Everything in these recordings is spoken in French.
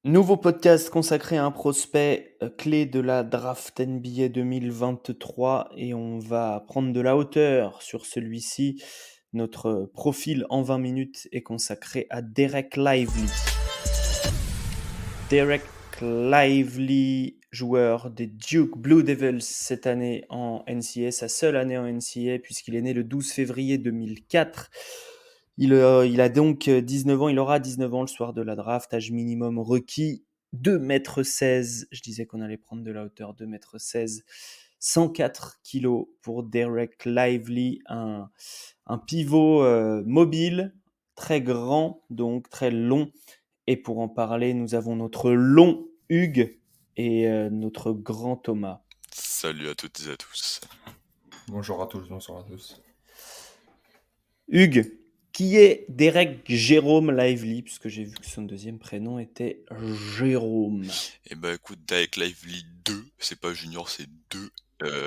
Nouveau podcast consacré à un prospect clé de la draft NBA 2023 et on va prendre de la hauteur sur celui-ci. Notre profil en 20 minutes est consacré à Derek Lively. Derek Lively, joueur des Duke Blue Devils cette année en NCAA, sa seule année en NCAA puisqu'il est né le 12 février 2004. Il a donc 19 ans, il aura 19 ans le soir de la draft, âge minimum requis, 2,16 m. Je disais qu'on allait prendre de la hauteur, 2,16 m. 104 kilos pour Derek Lively, un pivot mobile, très grand, donc très long. Et pour en parler, nous avons notre long Hugues et notre grand Thomas. Salut à toutes et à tous. Bonjour à tous, bonsoir à tous. Hugues, qui est Derek Jérôme Lively, puisque j'ai vu que son deuxième prénom était Jérôme. Et bah écoute, Derek Lively 2, c'est pas Junior, c'est 2.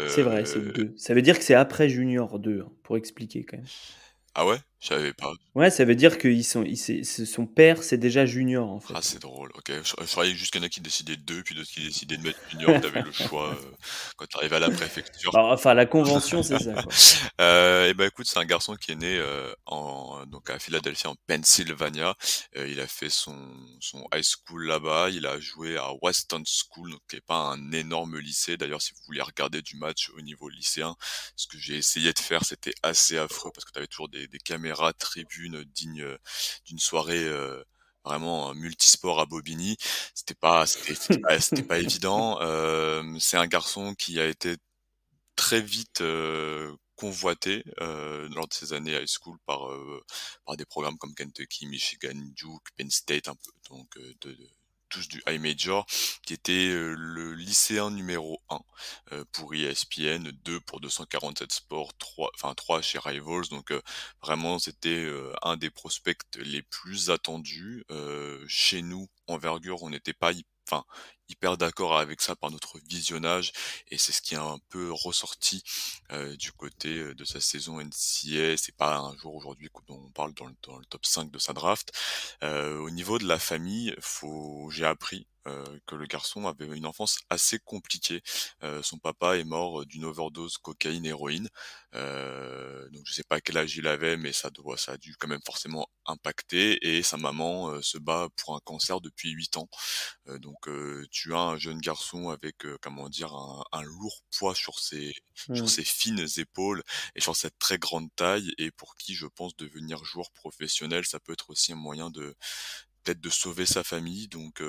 C'est vrai, c'est 2. Ça veut dire que c'est après Junior 2, hein, pour expliquer quand même. Ah ouais? Je savais pas. Ouais, ça veut dire que son père, c'est déjà Junior, en Ah, fait. c'est drôle, ok. Je croyais juste qu'il y en a qui décidaient de 2, puis d'autres qui décidaient de mettre Junior, que t'avais le choix quand t'arrivais à la préfecture. Bah, enfin, la convention, c'est ça, quoi. Et bah écoute, c'est un garçon qui est né donc à Philadelphie, en Pennsylvania. Il a fait son high school là-bas. Il a joué à Weston School, donc qui est pas un énorme lycée. D'ailleurs, si vous voulez regarder du match au niveau lycéen, ce que j'ai essayé de faire, c'était assez affreux parce que tu avais toujours des caméras tribunes dignes d'une soirée. Vraiment multisport à Bobigny, c'était pas évident. C'est un garçon qui a été très vite convoité lors de ses années high school par des programmes comme Kentucky, Michigan, Duke, Penn State, un peu donc tous du high major, qui était le lycéen numéro 1 pour ESPN, 2 pour 247 Sports, 3 chez Rivals, donc vraiment c'était un des prospects les plus attendus. Chez nous, envergure, on n'était pas hyper d'accord avec ça par notre visionnage, et c'est ce qui est un peu ressorti du côté de sa saison NCAA. C'est pas un joueur aujourd'hui dont on parle dans le top 5 de sa draft. Au niveau de la famille, j'ai appris que le garçon avait une enfance assez compliquée. Son papa est mort d'une overdose cocaïne-héroïne. Donc je sais pas quel âge il avait, mais ça a dû quand même forcément impacter. Et sa maman se bat pour un cancer depuis 8 ans. Donc tu as un jeune garçon avec, comment dire, un lourd poids sur Hmm. ses fines épaules et sur cette très grande taille, et pour qui, je pense, devenir joueur professionnel, ça peut être aussi un moyen de peut-être de sauver sa famille. Donc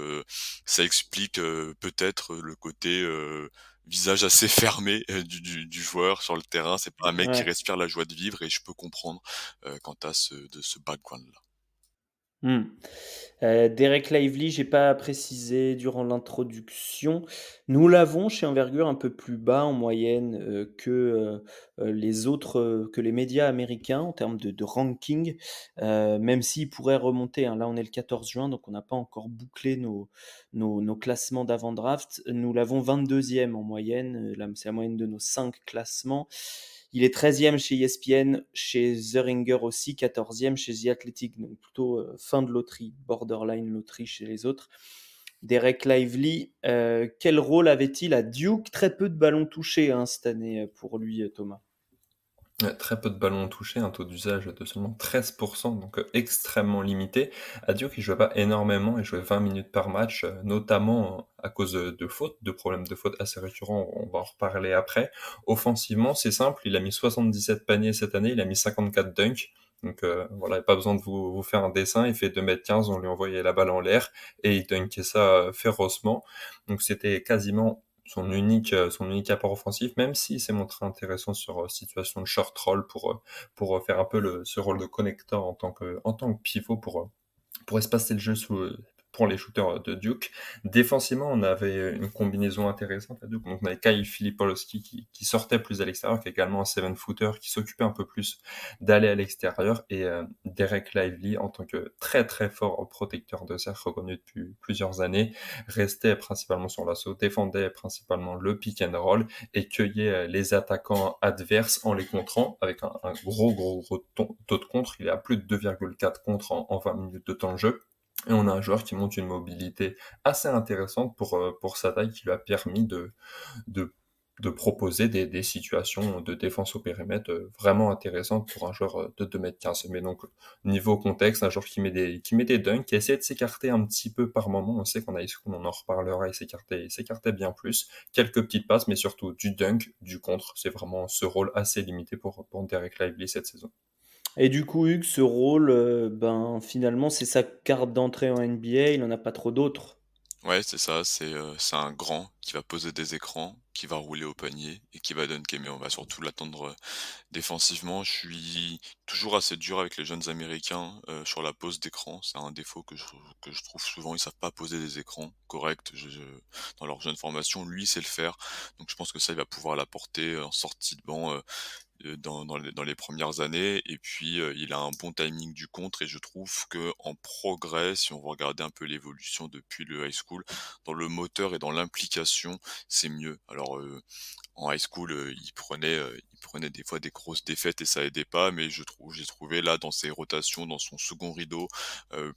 ça explique, peut-être, le côté, visage assez fermé, du joueur sur le terrain. C'est pas un mec qui Ouais. respire la joie de vivre, et je peux comprendre, quant à ce background-là. Hmm. Derek Lively, j'ai pas précisé durant l'introduction. Nous l'avons chez Envergure un peu plus bas en moyenne les autres, que les médias américains en termes de ranking, même s'il pourrait remonter, hein. Là, on est le 14 juin, donc on n'a pas encore bouclé nos classements d'avant-draft. Nous l'avons 22e en moyenne, là, c'est la moyenne de nos 5 classements. Il est 13e chez ESPN, chez The Ringer aussi, 14e chez The Athletic, donc plutôt fin de loterie, borderline loterie chez les autres. Derek Lively, quel rôle avait-il à Duke? Très peu de ballons touchés, hein, cette année pour lui, Thomas. Très peu de ballons touchés, un taux d'usage de seulement 13%, donc extrêmement limité. À Duke, il jouait pas énormément, il jouait 20 minutes par match, notamment à cause de fautes, de problèmes de fautes assez récurrents, on va en reparler après. Offensivement, c'est simple, il a mis 77 paniers cette année, il a mis 54 dunks. Donc voilà, pas besoin de vous faire un dessin, il fait 2,15 m, on lui envoyait la balle en l'air et il dunkait ça férocement. Donc c'était quasiment son unique apport offensif, même s'il s'est montré intéressant sur situation de short roll pour faire un peu ce rôle de connecteur en tant que pivot pour espacer le jeu pour les shooters de Duke. Défensivement, on avait une combinaison intéressante à Duke. Donc, on avait Kyle Filipowski qui sortait plus à l'extérieur, qui est également un 7-footer, qui s'occupait un peu plus d'aller à l'extérieur, et Derek Lively, en tant que très très fort protecteur de cercle reconnu depuis plusieurs années, restait principalement sur l'assaut, défendait principalement le pick and roll et cueillait les attaquants adverses en les contrant avec un gros taux de contre. Il est à plus de 2,4 contre en 20 minutes de temps de jeu. et on a un joueur qui montre une mobilité assez intéressante pour sa taille qui lui a permis de de proposer des situations de défense au périmètre, vraiment intéressantes pour un joueur, de 2,15 m. Mais donc, niveau contexte, un joueur qui met des dunks, qui essaie de s'écarter un petit peu par moment. On sait qu'en high school, on en reparlera, il s'écartait bien plus. Quelques petites passes, mais surtout du dunk, du contre. C'est vraiment ce rôle assez limité pour Dereck Lively cette saison. Et du coup, Hugues, ce rôle, ben, finalement, c'est sa carte d'entrée en NBA, il en a pas trop d'autres. Ouais, c'est ça, c'est un grand qui va poser des écrans, qui va rouler au panier et qui va dunker, mais on va surtout l'attendre, défensivement. Je suis toujours assez dur avec les jeunes américains, sur la pose d'écran. C'est un défaut que je trouve souvent, ils savent pas poser des écrans corrects. Je Dans leur jeune formation, lui, il sait le faire. Donc je pense que ça, il va pouvoir l'apporter, en sortie de banc, dans les premières années et puis, il a un bon timing du contre et je trouve que en progrès, si on veut regarder un peu l'évolution depuis le high school, dans le moteur et dans l'implication, c'est mieux. Alors, en high school, il prenait des fois des grosses défaites et ça aidait pas, mais j'ai trouvé là dans ses rotations, dans son second rideau,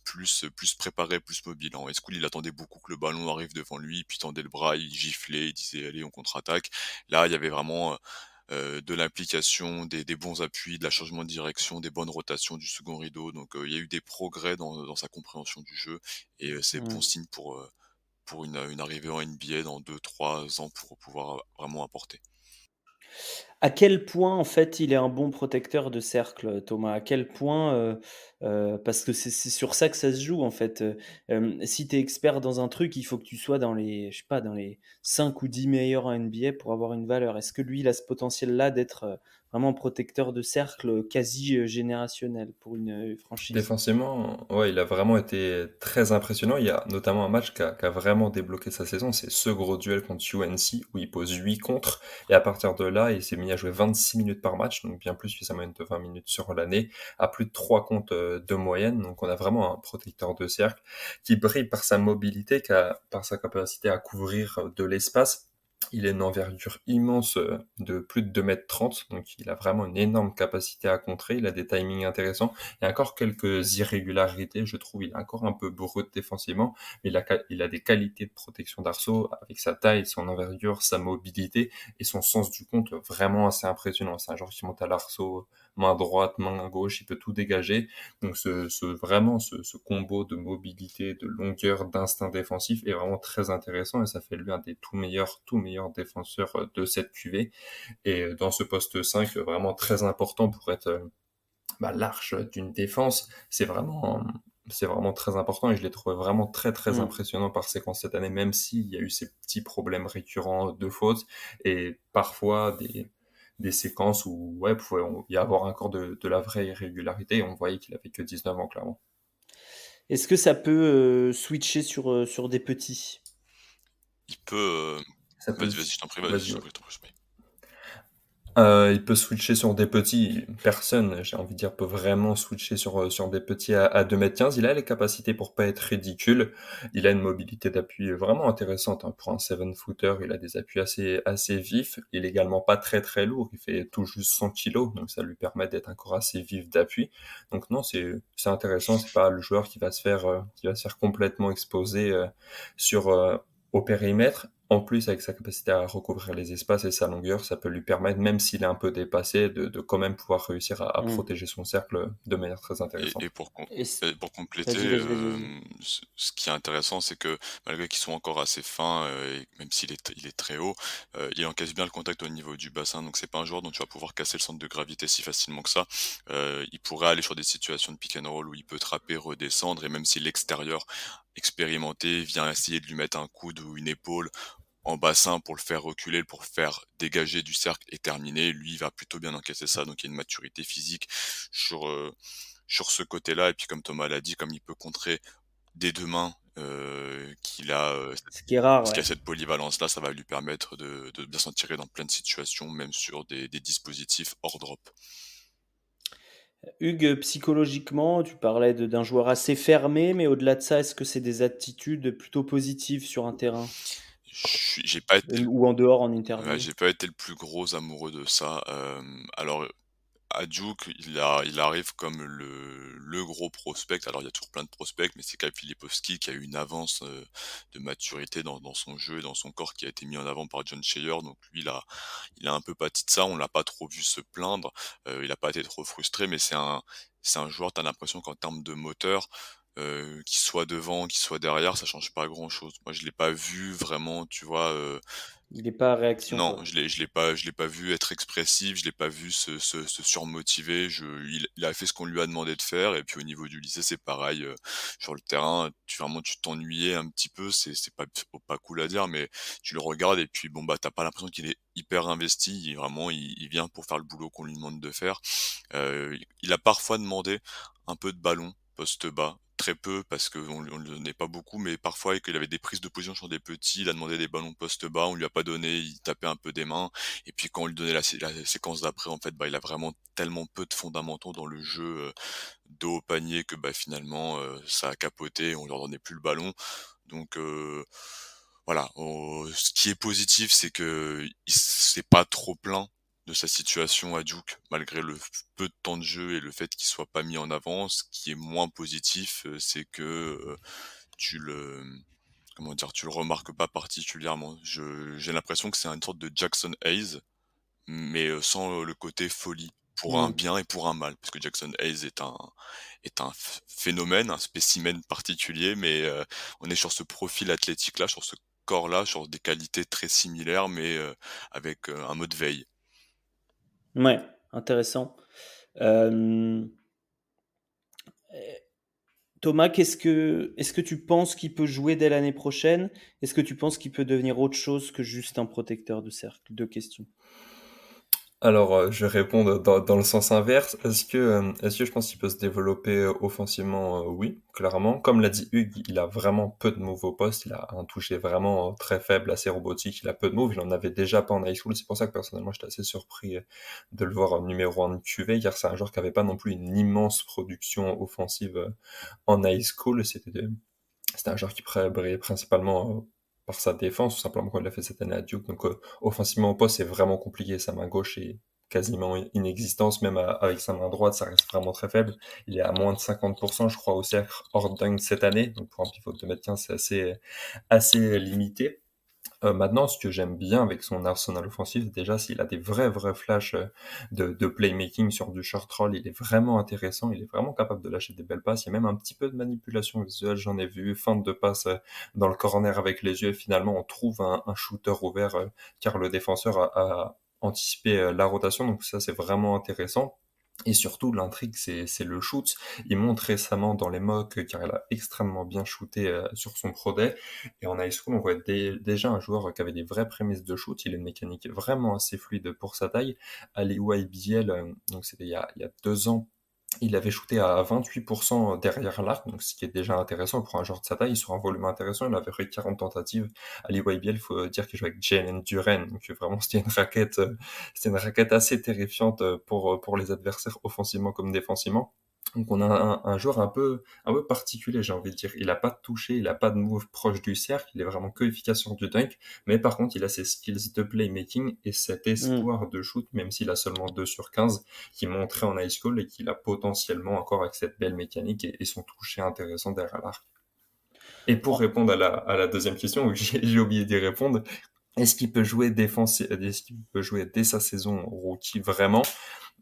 plus préparé, plus mobile. En high school, il attendait beaucoup que le ballon arrive devant lui, puis tendait le bras, il giflait, il disait: «Allez, on contre-attaque». Là, il y avait vraiment, de l'implication, des bons appuis, de la changement de direction, des bonnes rotations du second rideau. Donc, il y a eu des progrès dans sa compréhension du jeu et c'est bon Mmh. signe pour une arrivée en NBA dans 2 3 ans pour pouvoir, vraiment apporter. À quel point, en fait, il est un bon protecteur de cercle, Thomas? À quel point, parce que c'est sur ça que ça se joue, en fait, si tu es expert dans un truc, il faut que tu sois dans les je sais pas, dans les 5 ou 10 meilleurs en NBA pour avoir une valeur. Est-ce que lui, il a ce potentiel-là d'être, vraiment protecteur de cercle, quasi, générationnel pour une, franchise? Défensivement, ouais, il a vraiment été très impressionnant. Il y a notamment un match qui a vraiment débloqué sa saison, c'est ce gros duel contre UNC où il pose 8 contre et à partir de là, il s'est mis à jouer 26 minutes par match, donc bien plus que sa moyenne de 20 minutes sur l'année, à plus de 3 comptes, de moyenne. Donc on a vraiment un protecteur de cercle qui brille par sa mobilité, par sa capacité à couvrir, de l'espace. Il a une envergure immense, de plus de 2,30 m, donc il a vraiment une énorme capacité à contrer. Il a des timings intéressants. Il y a encore quelques irrégularités, je trouve. Il est encore un peu brut défensivement, mais il a des qualités de protection d'arceau avec sa taille, son envergure, sa mobilité et son sens du compte vraiment assez impressionnant. C'est un joueur qui monte à l'arceau, main droite, main gauche, il peut tout dégager. Donc vraiment ce combo de mobilité, de longueur, d'instinct défensif est vraiment très intéressant et ça fait de lui un des tout meilleurs défenseurs de cette QV. Et dans ce poste 5, vraiment très important pour être l'arche d'une défense, c'est vraiment très important et je l'ai trouvé vraiment très, très Mmh. impressionnant par séquence cette année, même s'il y a eu ces petits problèmes récurrents de fautes et parfois des séquences où, ouais, pouvait y avoir encore de la vraie irrégularité et on voyait qu'il avait que 19 ans, clairement. Est-ce que ça peut, switcher sur des petits? Il peut, Ça peut vas-y, je t'en prie, vas-y, Vas-y, je t'en ouais. prie, je t'en prie, je t'en prie. Il peut switcher sur des petits. Personne, j'ai envie de dire, peut vraiment switcher sur des petits à 2,15 m. Il a les capacités pour pas être ridicule. Il a une mobilité d'appui vraiment intéressante, hein. Pour un 7-footer, il a des appuis assez vifs. Il est également pas très, très lourd. Il fait tout juste 100 kilos, donc ça lui permet d'être encore assez vif d'appui. Donc non, c'est intéressant. C'est pas le joueur qui va se faire complètement exposer, sur, au périmètre. En plus, avec sa capacité à recouvrir les espaces et sa longueur, ça peut lui permettre, même s'il est un peu dépassé, de quand même pouvoir réussir à Mmh. protéger son cercle de manière très Et intéressante. Et c pour compléter, Vas-y, vas-y, vas-y, vas-y. ce qui est intéressant, c'est que malgré qu'ils sont encore assez fins, et même il est très haut, il encaisse bien le contact au niveau du bassin, donc c'est pas un joueur dont tu vas pouvoir casser le centre de gravité si facilement que ça. Il pourrait aller sur des situations de pick and roll où il peut trapper, redescendre et même si l'extérieur expérimenté vient essayer de lui mettre un coude ou une épaule en bassin pour le faire reculer, pour le faire dégager du cercle et terminer. Lui, il va plutôt bien encaisser ça, donc il y a une maturité physique sur, sur ce côté-là. Et puis comme Thomas l'a dit, comme il peut contrer des 2 mains, Ce qui est rare, parce qu'il ouais. a cette polyvalence-là, ça va lui permettre de bien s'en tirer dans plein de situations, même sur des dispositifs hors drop. Hugues, psychologiquement, tu parlais d'un joueur assez fermé, mais au-delà de ça, est-ce que c'est des attitudes plutôt positives sur un terrain? J'ai pas été Ou en dehors, en ouais, interview? j'ai pas été le plus gros amoureux de ça, alors à Duke, il arrive comme le gros prospect. Alors il y a toujours plein de prospects, mais c'est Kyle Filipowski qui a eu une avance, de maturité dans son jeu et dans son corps qui a été mis en avant par John Scheyer. Donc lui, il a un peu pâti de ça, on l'a pas trop vu se plaindre, il a pas été trop frustré, mais c'est un joueur, tu as l'impression qu'en termes de moteur, qu'il soit devant, qu'il soit derrière, ça change pas grand chose. Moi, je l'ai pas vu vraiment, tu vois, Il est pas à réaction, non, quoi. je l'ai pas vu être expressif, je l'ai pas vu se surmotiver. Il a fait ce qu'on lui a demandé de faire et puis au niveau du lycée, c'est pareil, sur le terrain, tu t'ennuyais un petit peu, c'est pas cool à dire, mais tu le regardes et puis bon, bah, t'as pas l'impression qu'il est hyper investi. Il vient pour faire le boulot qu'on lui demande de faire. Il a parfois demandé un peu de ballon poste bas, très peu parce qu'on lui donnait pas beaucoup, mais parfois et qu'il avait des prises de position sur des petits, il a demandé des ballons poste bas, on lui a pas donné, il tapait un peu des mains et puis quand on lui donnait la séquence d'après, en fait, bah, il a vraiment tellement peu de fondamentaux dans le jeu, dos au panier que, bah, finalement, ça a capoté, on lui redonnait plus le ballon. Donc voilà, ce qui est positif, c'est qu'il s'est pas trop plaint de sa situation à Duke, malgré le peu de temps de jeu et le fait qu'il soit pas mis en avant. Ce qui est moins positif, c'est que, tu le comment dire? Tu le remarques pas particulièrement. J'ai l'impression que c'est une sorte de Jackson Hayes, mais, sans, le côté folie, pour un Mmh. bien et pour un mal. Parce que Jackson Hayes est un phénomène, un spécimen particulier, mais, on est sur ce profil athlétique-là, sur ce corps-là, sur des qualités très similaires, mais, avec, un mode veille. Ouais, intéressant. Hem, eh, Thomas, est-ce que tu penses qu'il peut jouer dès l'année prochaine? Est-ce que tu penses qu'il peut devenir autre chose que juste un protecteur de cercle? 2 questions. Alors, je vais répondre dans le sens inverse. Est-ce que je pense qu'il peut se développer, offensivement? Oui, clairement. Comme l'a dit Hugues, il a vraiment peu de moves au poste. Il a un toucher vraiment, très faible, assez robotique. Il a peu de moves. Il en avait déjà pas en high school. C'est pour ça que personnellement, j'étais assez surpris, de le voir en numéro 1 de QV, car c'est un joueur qui avait pas non plus une immense production offensive, en high school. C'était un joueur qui brillait principalement, par sa défense, tout simplement comme il l'a fait cette année à Duke. Donc, offensivement au poste, c'est vraiment compliqué. Sa main gauche est quasiment inexistante, même avec sa main droite, ça reste vraiment très faible. Il est à moins de 50%, je crois, au cercle hors dunk cette année. Donc, pour un pivot de 2,15 m, c'est assez limité. Maintenant, ce que j'aime bien avec son arsenal offensif, déjà, s'il a des vrais flashs, de playmaking sur du short roll, il est vraiment intéressant, il est vraiment capable de lâcher des belles passes. Il y a même un petit peu de manipulation visuelle, j'en ai vu, feinte de passe, dans le corner avec les yeux. Finalement, on trouve un shooter ouvert, car le défenseur a anticipé, la rotation, donc ça, c'est vraiment intéressant. Et surtout, l'intrigue, c'est le shoot. Il montre récemment dans les mocks, car il a extrêmement bien shooté, sur son pro day. Et en high school, on voit déjà un joueur qui avait des vraies prémices de shoot. Il a une mécanique vraiment assez fluide pour sa taille. À l'EYBL, donc c'était il y a 2 ans, il avait shooté à 28% derrière l'arc, donc ce qui est déjà intéressant pour un joueur de sa taille. Sur un volume intéressant, il avait fait 40 tentatives. À l'EYBL, il faut dire qu'il jouait avec Jalen Duren, donc vraiment c'était une raquette assez terrifiante, pour les adversaires offensivement comme défensivement. Donc on a un joueur un peu particulier, j'ai envie de dire. Il a pas de toucher, il a pas de move proche du cercle, il est vraiment que efficace sur du dunk, mais par contre il a ses skills de playmaking et cet Mmh. espoir de shoot, même s'il a seulement 2 sur 15, qui montrait en high school et qu'il a potentiellement encore avec cette belle mécanique et son toucher intéressant derrière l'arc. Et pour En répondre à la deuxième question, où j'ai oublié d'y répondre, est-ce qu'il peut jouer est-ce qu'il peut jouer dès sa saison rookie vraiment?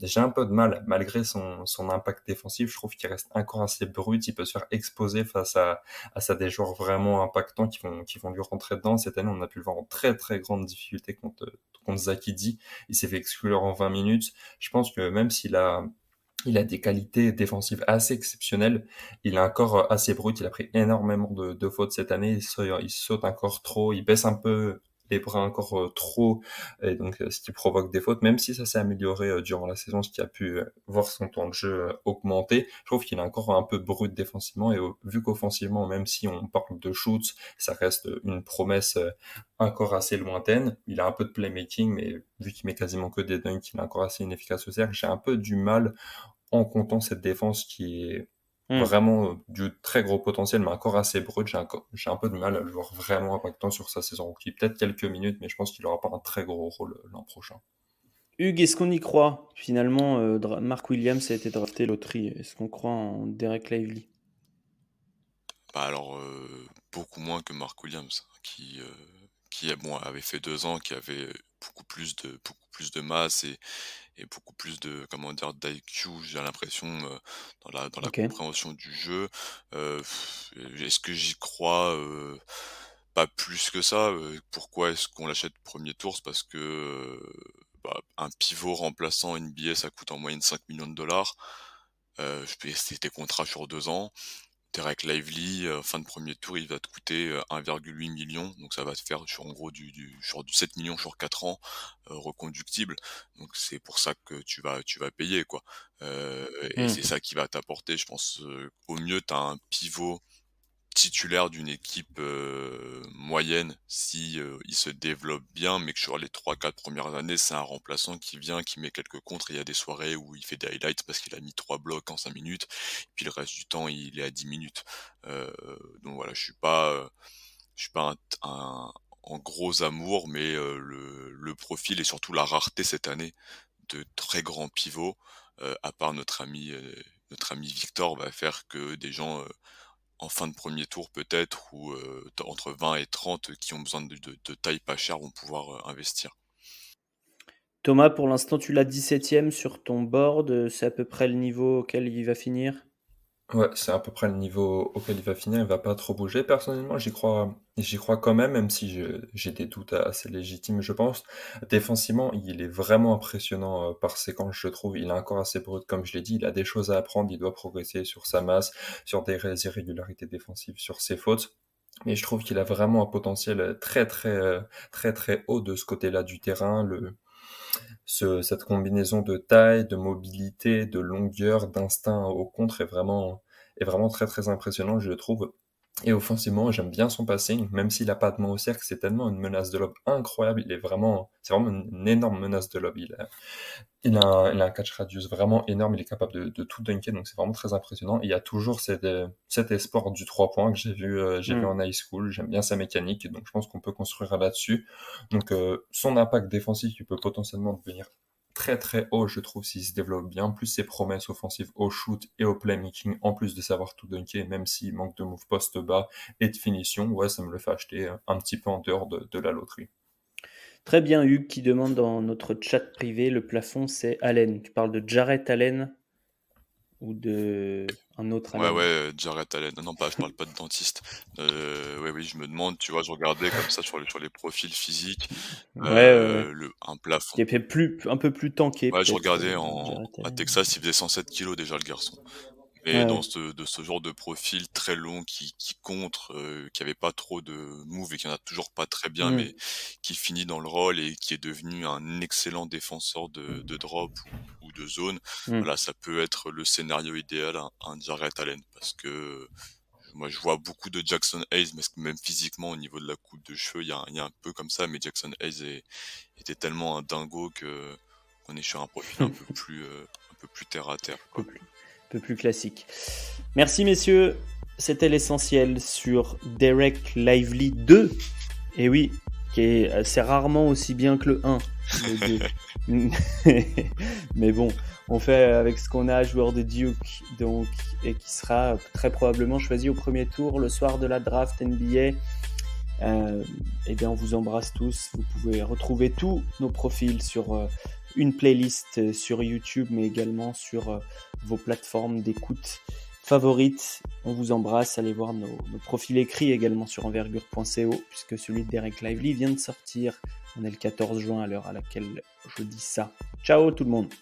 J'ai un peu de mal, malgré son impact défensif, je trouve qu'il reste encore assez brut, il peut se faire exposer face à des joueurs vraiment impactants qui vont lui rentrer dedans. Cette année, on a pu le voir en très très grande difficulté contre Zaki Di. Il s'est fait exclure en 20 minutes. Je pense que même s'il a des qualités défensives assez exceptionnelles, il est encore, assez brut. Il a pris énormément de fautes cette année. Il saute encore trop, il baisse un peu les bras encore, trop, et donc, ce qui provoque des fautes. Même si ça s'est amélioré, durant la saison, ce qui a pu, voir son temps de jeu, augmenter, je trouve qu'il est encore un peu brut défensivement. Et vu qu'offensivement, même si on parle de shoot, ça reste une promesse, encore assez lointaine. Il a un peu de playmaking, mais vu qu'il met quasiment que des dunks, il est encore assez inefficace au cercle. J'ai un peu du mal, en comptant cette défense qui est mmh. vraiment, du très gros potentiel, mais encore assez brut. J'ai un peu de mal à le voir vraiment impactant sur sa saison rookie. Peut-être quelques minutes, mais je pense qu'il aura pas un très gros rôle, l'an prochain. Hugues, est-ce qu'on y croit? Finalement, Mark Williams a été drafté loterie. Est-ce qu'on croit en Derek Lively? Bah, alors, beaucoup moins que Mark Williams, qui bon, avait fait 2 ans, qui avait beaucoup plus de masse et beaucoup plus de, comment dire, d'IQ, j'ai l'impression, dans la OK. compréhension du jeu. Est-ce que j'y crois? Pas plus que ça. Pourquoi est-ce qu'on l'achète premier tour? C'est parce que, bah, un pivot remplaçant NBA, ça coûte en moyenne 5 millions de dollars. Je paye c'était contrat sur 2 ans. Derek Lively, fin de premier tour, il va te coûter, 1,8 million, donc ça va te faire sur en gros du 7 millions sur 4 ans, reconductible. Donc c'est pour ça que tu vas payer, quoi. Et Mmh. c'est ça qui va t'apporter, je pense, au mieux tu as un pivot titulaire d'une équipe, moyenne si, il se développe bien, mais que sur les 3 4 premières années, c'est un remplaçant qui vient, qui met quelques contres. Il y a des soirées où il fait des highlights parce qu'il a mis 3 blocs en 5 minutes, puis le reste du temps, il est à 10 minutes. Heu, donc voilà, je suis pas en gros amour, mais le profil et surtout la rareté cette année de très grands pivots, à part notre ami Victor, va faire que des gens, en fin de premier tour peut-être ou entre 20 et 30 qui ont besoin de taille pas chère vont pouvoir, investir. Thomas, pour l'instant, tu l'as 17e sur ton board, c'est à peu près le niveau auquel il va finir? Ouais, c'est à peu près le niveau auquel il va finir, il va pas trop bouger. Personnellement, j'y crois quand même si j'ai des doutes assez légitimes, je pense. Défensivement, il est vraiment impressionnant, par séquence, je trouve. Il est encore assez brut, comme je l'ai dit, il a des choses à apprendre, il doit progresser sur sa masse, sur des irrégularités défensives, sur ses fautes. Mais je trouve qu'il a vraiment un potentiel, très, très, très, très haut de ce côté-là du terrain. Cette combinaison de taille, de mobilité, de longueur, d'instinct au contre est vraiment très, très impressionnant, je le trouve. Et offensivement, j'aime bien son passing, même s'il a pas de main au cercle, c'est tellement une menace de lob incroyable. C'est vraiment une énorme menace de lob. Il a un catch radius vraiment énorme, il est capable de tout dunker, donc c'est vraiment très impressionnant. Et il y a toujours cet espoir du 3 points que j'ai vu Mmh. en high school. J'aime bien sa mécanique, donc je pense qu'on peut construire là-dessus. Donc son impact défensif, il peut potentiellement devenir très très haut, je trouve, s'il se développe bien. Plus ses promesses offensives au shoot et au playmaking, en plus de savoir tout dunker, même s'il manque de move post bas et de finition, ouais, ça me le fait acheter un petit peu en dehors de la loterie. Très bien, Hugues qui demande dans notre chat privé, le plafond, c'est Allen. Tu parles de Jarrett Allen ou de un autre Ouais, ouais, Allen? Jarrett Allen. Non, non, pas je parle pas de dentiste. Ouais, oui, je me demande, tu vois, je regardais comme ça sur les profils physiques, Ouais, ouais, ouais. le un plafond. Qui est peut-être un peu plus tanké Ouais, je peut-être, regardais Jarrett à Allen. Texas, il faisait 107 kilos déjà le garçon. Mais Ouais, dans ouais. ce genre de profil très long qui contre, qui avait pas trop de move et qui en a toujours pas très bien, Mmh. mais qui finit dans le rôle et qui est devenu un excellent défenseur de drop ou de zone. Mmh. Voilà, ça peut être le scénario idéal, un Jarrett Allen. Parce que moi, je vois beaucoup de Jackson Hayes, parce que même physiquement, au niveau de la coupe de cheveux, il y a un peu comme ça, mais Jackson Hayes était tellement un dingo que qu'on est sur un profil un peu plus terre à terre, Peu quoi. plus peu plus classique. Merci messieurs, c'était l'essentiel sur Derek Lively 2. Et oui, c'est rarement aussi bien que le 1, le 2. Mais bon, on fait avec ce qu'on a, joueur de Duke, donc, et qui sera très probablement choisi au premier tour le soir de la draft NBA. Eh bien, on vous embrasse tous. Vous pouvez retrouver tous nos profils sur une playlist sur YouTube, mais également sur vos plateformes d'écoute favorites. On vous embrasse. Allez voir nos profils écrits également sur envergure.co, puisque celui de Derek Lively vient de sortir. On est le 14 juin à l'heure à laquelle je dis ça. Ciao tout le monde.